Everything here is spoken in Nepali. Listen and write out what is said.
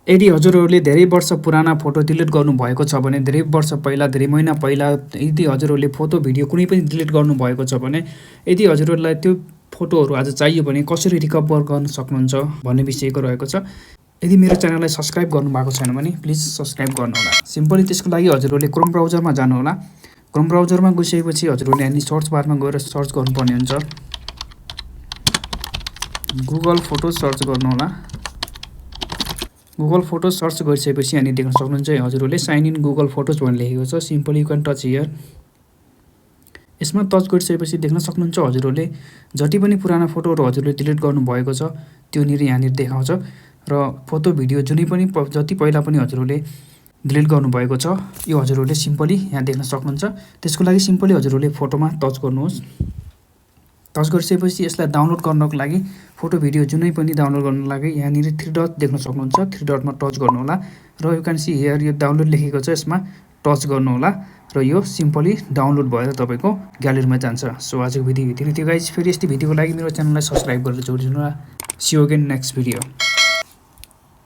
यदि हजुरहरूले धेरै वर्ष पुराना फोटो डिलिट गर्नुभएको छ भने, धेरै वर्ष पहिला, धेरै महिना पहिला यदि हजुरहरूले फोटो भिडियो कुनै पनि डिलिट गर्नुभएको छ भने, यदि हजुरहरूलाई त्यो फोटोहरू आज चाहियो भने कसरी रिकभर गर्न सक्नुहुन्छ भन्ने विषयको रहेको छ। यदि मेरो च्यानललाई सब्सक्राइब गर्नुभएको छैन भने प्लिज सब्सक्राइब गर्नुहोला। सिम्पली त्यसको लागि हजुरहरूले क्रोम ब्राउजरमा जानुहोला। क्रोम ब्राउजरमा गइसकेपछि हजुरहरूले यहाँ सर्च बारमा गएर सर्च गर्नुपर्ने हुन्छ। गुगल फोटो सर्च गर्नुहोला। गुगल फोटो सर्च गरिसकेपछि यहाँ देख्न सक्नुहुन्छ हजुरहरूले साइन इन गुगल फोटोज भनेर लेखेको छ। Simply you can touch here. यसमा टच गरिसकेपछि देख्न सक्नुहुन्छ हजुरहरूले जति पनि पुराना फोटोहरू हजुरले डिलिट गर्नुभएको छ त्योनिर यहाँनिर देखाउँछ र फोटो भिडियो जुनै पनि जति पहिला पनि हजुरहरूले डिलिट गर्नुभएको छ यो हजुरहरूले सिम्पली यहाँ देख्न सक्नुहुन्छ। त्यसको लागि सिम्पली हजुरहरूले फोटोमा टच गर्नुहोस्। टच गरिसकेपछि यसलाई डाउनलोड गर्नको लागि फोटो भिडियो जुनै पनि डाउनलोड गर्नको लागि यहाँनिर 3 डट देख्न सक्नुहुन्छ। 3 डटमा टच गर्नुहोला र यु क्यान सी हियर यो डाउनलोड लेखेको छ, यसमा टच गर्नुहोला र यो सिम्पली डाउनलोड भएर तपाईँको ग्यालेरीमा जान्छ। सो आजको भिडियो यति थियो गाइज। फेरि यस्तै भिडियोको लागि मेरो च्यानललाई सब्सक्राइब गरेर जोडिदिनु होला। See you again next video.